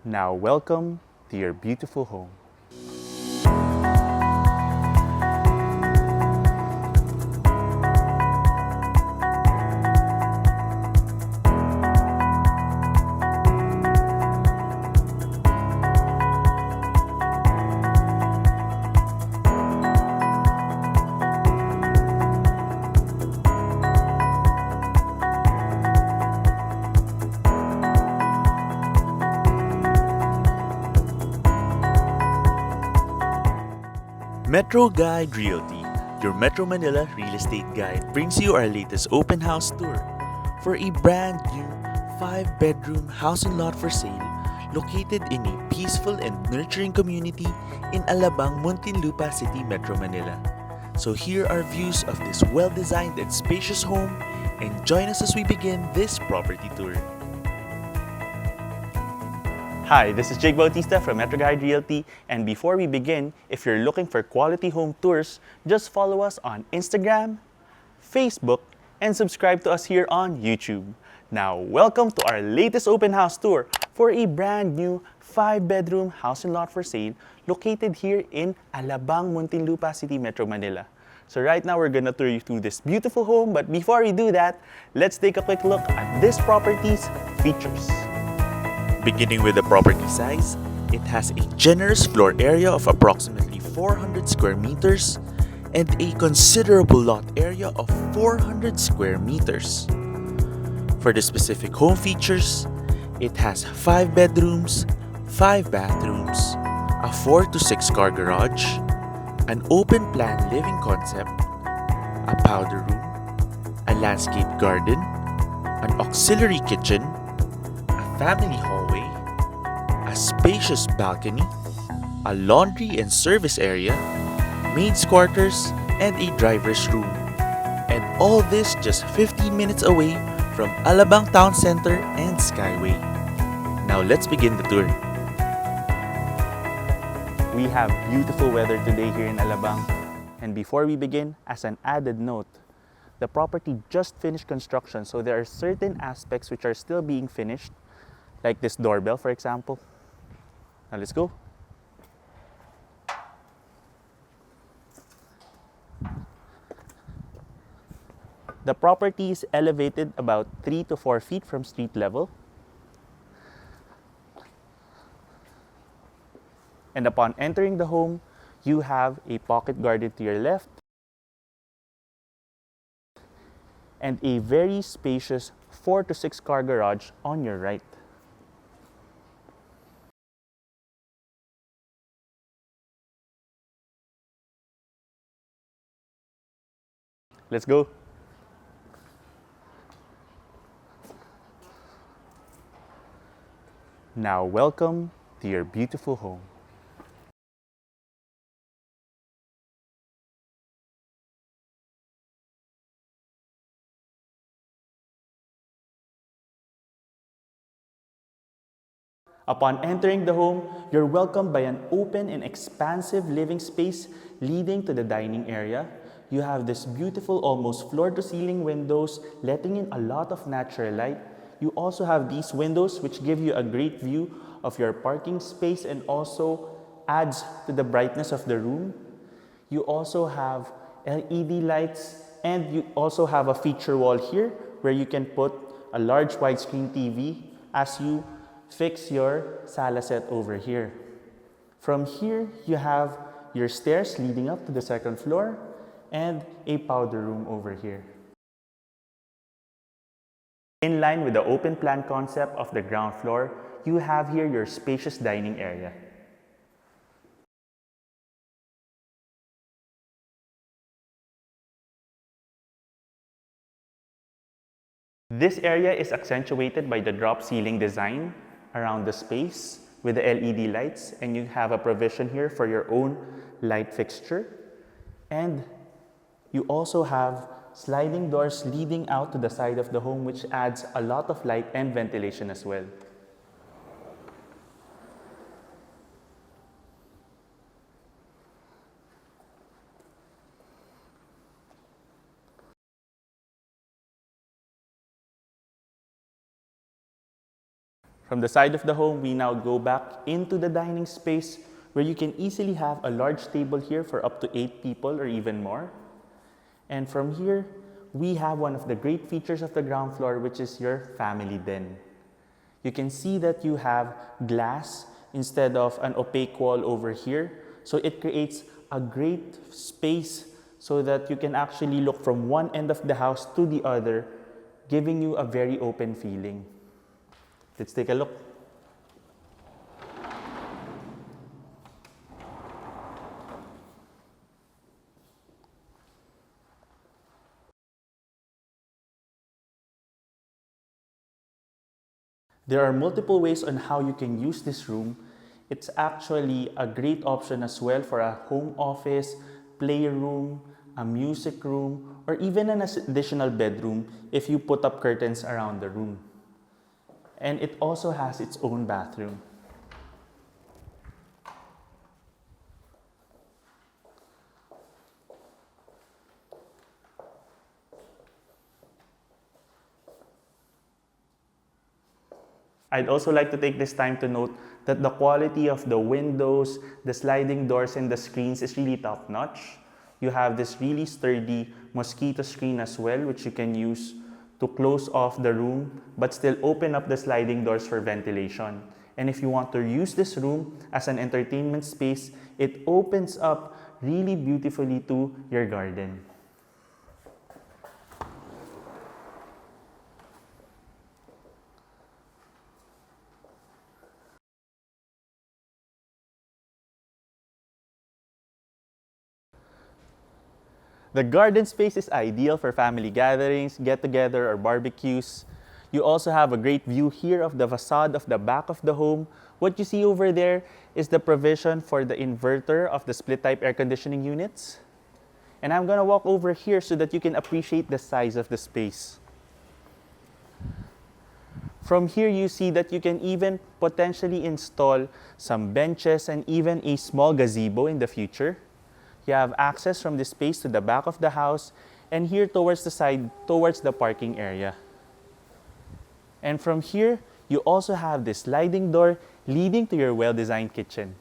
Now welcome to your beautiful home. MetroGuide Realty, your Metro Manila real estate guide, brings you our latest open house tour for a brand new 5-bedroom house and lot for sale located in a peaceful and nurturing community in Alabang, Muntinlupa City, Metro Manila. So here are views of this well-designed and spacious home, and join us as we begin this property tour. Hi, this is Bautista from MetroGuide Realty, and before we begin, if you're looking for quality home tours, just follow us on Instagram, Facebook, and subscribe to us here on YouTube. Now, welcome to our latest open house tour for a brand new 5-bedroom house and lot for sale located here in Alabang, Muntinlupa City, Metro Manila. So right now, we're gonna tour you through this beautiful home, but before we do that, let's take a quick look at this property's features. Beginning with the property size, it has a generous floor area of approximately 400 square meters and a considerable lot area of 400 square meters. For the specific home features, it has 5 bedrooms, 5 bathrooms, a 4 to 6 car garage, an open plan living concept, a powder room, a landscape garden, an auxiliary kitchen, family hallway, a spacious balcony, a laundry and service area, maid's quarters, and a driver's room. And all this just 15 minutes away from Alabang Town Center and Skyway. Now let's begin the tour. We have beautiful weather today here in Alabang. And before we begin, as an added note, the property just finished construction, so there are certain aspects which are still being finished, like this doorbell, for example. Now let's go. The property is elevated about 3 to 4 feet from street level. And upon entering the home, you have a pocket garden to your left and a very spacious 4 to 6 car garage on your right. Let's go. Now welcome to your beautiful home. Upon entering the home, you're welcomed by an open and expansive living space leading to the dining area. You have this beautiful, almost floor-to-ceiling windows, letting in a lot of natural light. You also have these windows which give you a great view of your parking space and also adds to the brightness of the room. You also have LED lights, and you also have a feature wall here where you can put a large widescreen TV as you fix your sala set over here. From here, you have your stairs leading up to the second floor and a powder room over here. In line with the open plan concept of the ground floor, you have here your spacious dining area. This area is accentuated by the drop ceiling design around the space with the LED lights, and you have a provision here for your own light fixture. And you also have sliding doors leading out to the side of the home, which adds a lot of light and ventilation as well. From the side of the home, we now go back into the dining space where you can easily have a large table here for up to 8 people or even more. And from here, we have one of the great features of the ground floor, which is your family den. You can see that you have glass instead of an opaque wall over here. So it creates a great space so that you can actually look from one end of the house to the other, giving you a very open feeling. Let's take a look. There are multiple ways on how you can use this room. It's actually a great option as well for a home office, playroom, a music room, or even an additional bedroom if you put up curtains around the room. And it also has its own bathroom. I'd also like to take this time to note that the quality of the windows, the sliding doors, and the screens is really top-notch. You have this really sturdy mosquito screen as well, which you can use to close off the room, but still open up the sliding doors for ventilation. And if you want to use this room as an entertainment space, it opens up really beautifully to your garden. The garden space is ideal for family gatherings, get-together, or barbecues. You also have a great view here of the facade of the back of the home. What you see over there is the provision for the inverter of the split-type air conditioning units. And I'm gonna walk over here so that you can appreciate the size of the space. From here, you see that you can even potentially install some benches and even a small gazebo in the future. You have access from this space to the back of the house and here towards the side, towards the parking area. And from here, you also have this sliding door leading to your well-designed kitchen.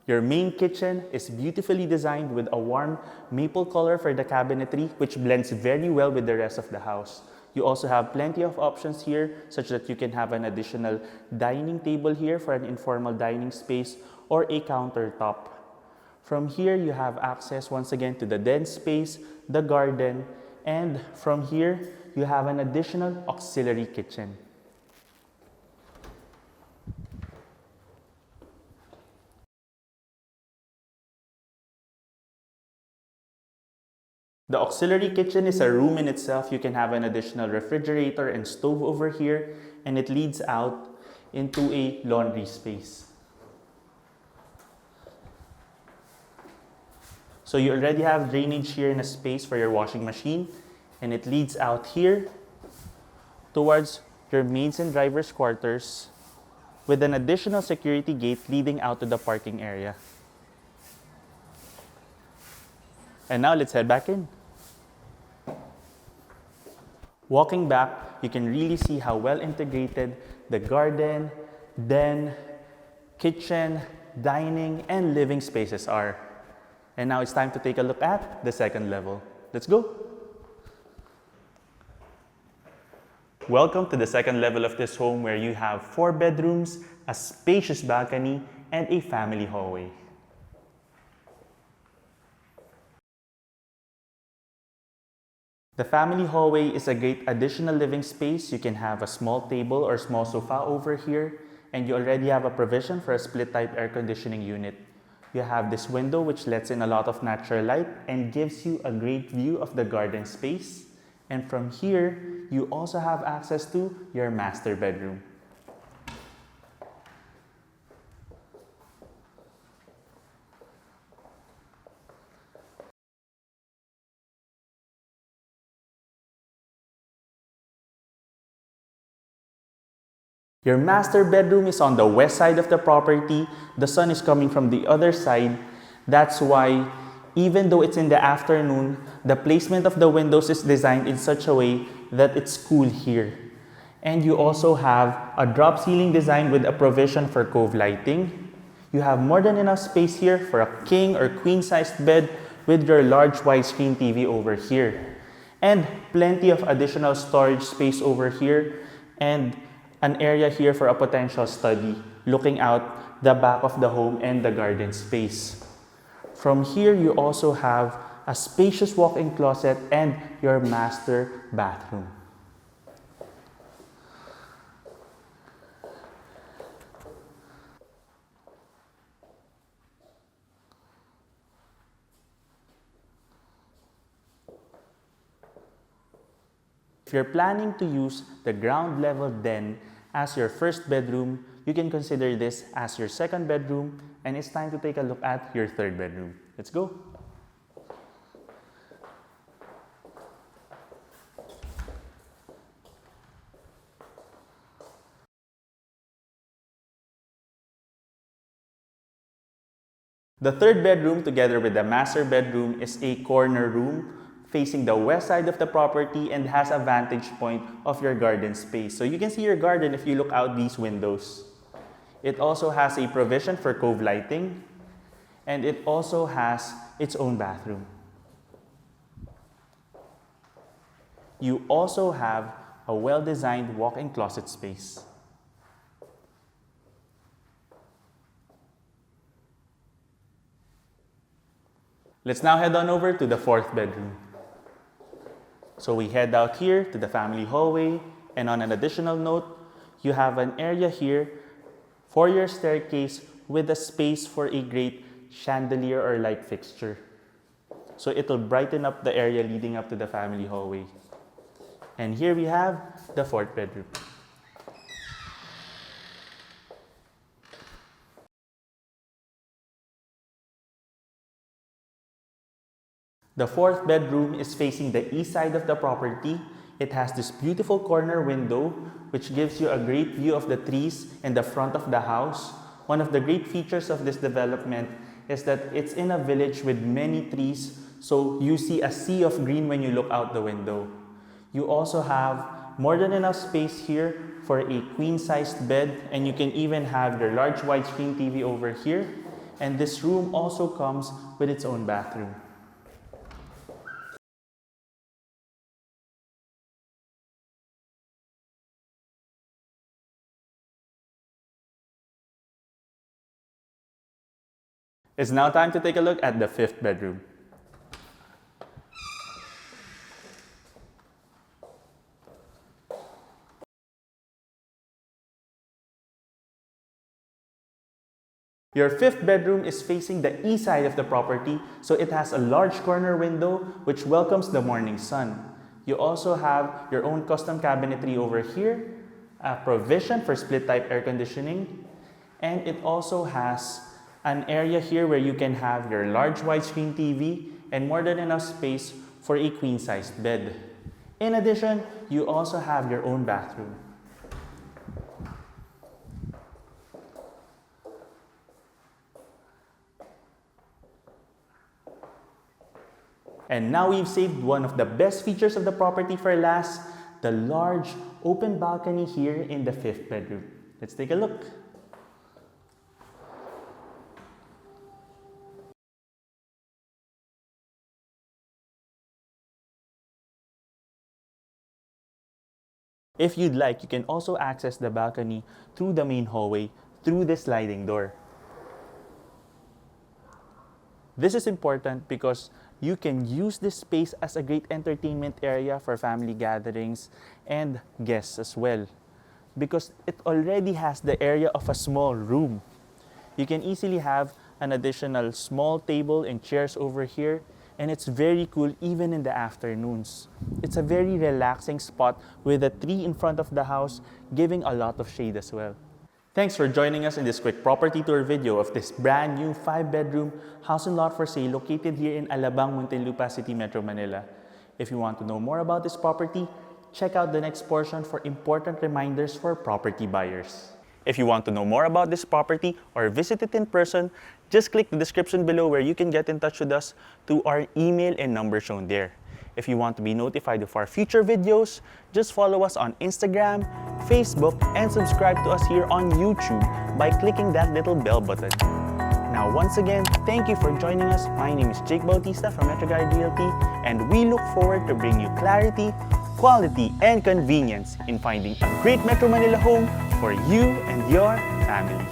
Your main kitchen is beautifully designed with a warm maple color for the cabinetry, which blends very well with the rest of the house. You also have plenty of options here, such that you can have an additional dining table here for an informal dining space or a countertop. From here, you have access once again to the den space, the garden, and from here, you have an additional auxiliary kitchen. The auxiliary kitchen is a room in itself. You can have an additional refrigerator and stove over here, and it leads out into a laundry space. So you already have drainage here in a space for your washing machine, and it leads out here towards your maids and drivers' quarters with an additional security gate leading out to the parking area. And now let's head back in. Walking back, you can really see how well integrated the garden, den, kitchen, dining, and living spaces are. And now it's time to take a look at the second level. Let's go. Welcome to the second level of this home where you have 4 bedrooms, a spacious balcony, and a family hallway. The family hallway is a great additional living space. You can have a small table or small sofa over here, and you already have a provision for a split-type air conditioning unit. You have this window which lets in a lot of natural light and gives you a great view of the garden space. And from here, you also have access to your master bedroom. Your master bedroom is on the west side of the property. The sun is coming from the other side. That's why, even though it's in the afternoon, the placement of the windows is designed in such a way that it's cool here. And you also have a drop ceiling design with a provision for cove lighting. You have more than enough space here for a king or queen sized bed with your large widescreen TV over here. And plenty of additional storage space over here and an area here for a potential study looking out the back of the home and the garden space. From here, you also have a spacious walk-in closet and your master bathroom. If you're planning to use the ground level den as your first bedroom, you can consider this as your second bedroom, and it's time to take a look at your third bedroom. Let's go. The third bedroom, together with the master bedroom, is a corner room facing the west side of the property and has a vantage point of your garden space. So you can see your garden if you look out these windows. It also has a provision for cove lighting, and it also has its own bathroom. You also have a well-designed walk-in closet space. Let's now head on over to the fourth bedroom. So we head out here to the family hallway, and on an additional note, you have an area here for your staircase with a space for a great chandelier or light fixture. So it'll brighten up the area leading up to the family hallway. And here we have the fourth bedroom. The fourth bedroom is facing the east side of the property. It has this beautiful corner window which gives you a great view of the trees in the front of the house. One of the great features of this development is that it's in a village with many trees, so you see a sea of green when you look out the window. You also have more than enough space here for a queen-sized bed, and you can even have your large widescreen TV over here. And this room also comes with its own bathroom. It's now time to take a look at the fifth bedroom. Your fifth bedroom is facing the east side of the property, so it has a large corner window which welcomes the morning sun. You also have your own custom cabinetry over here, a provision for split type air conditioning, and it also has an area here where you can have your large widescreen TV and more than enough space for a queen-sized bed. In addition, you also have your own bathroom. And now we've saved one of the best features of the property for last, the large open balcony here in the fifth bedroom. Let's take a look. If you'd like, you can also access the balcony through the main hallway through this sliding door. This is important because you can use this space as a great entertainment area for family gatherings and guests as well, because it already has the area of a small room. You can easily have an additional small table and chairs over here, and it's very cool even in the afternoons. It's a very relaxing spot with a tree in front of the house, giving a lot of shade as well. Thanks for joining us in this quick property tour video of this brand new 5-bedroom house and lot for sale located here in Alabang, Muntinlupa City, Metro Manila. If you want to know more about this property, check out the next portion for important reminders for property buyers. If you want to know more about this property or visit it in person, just click the description below where you can get in touch with us through our email and number shown there. If you want to be notified of our future videos, just follow us on Instagram, Facebook, and subscribe to us here on YouTube by clicking that little bell button. Now, once again, thank you for joining us. My name is Jake Bautista from MetroGuide Realty, and we look forward to bringing you clarity, quality, and convenience in finding a great Metro Manila home for you and your family.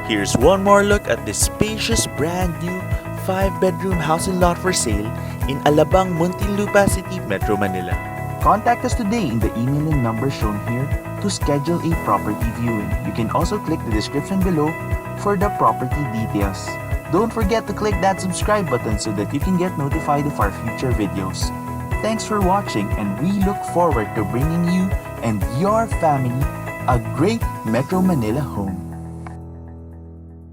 Here's one more look at this spacious brand new 5-bedroom house and lot for sale in Alabang, Muntinlupa City, Metro Manila. Contact us today in the email and number shown here to schedule a property viewing. You can also click the description below for the property details. Don't forget to click that subscribe button so that you can get notified of our future videos. Thanks for watching, and we look forward to bringing you and your family a great Metro Manila home.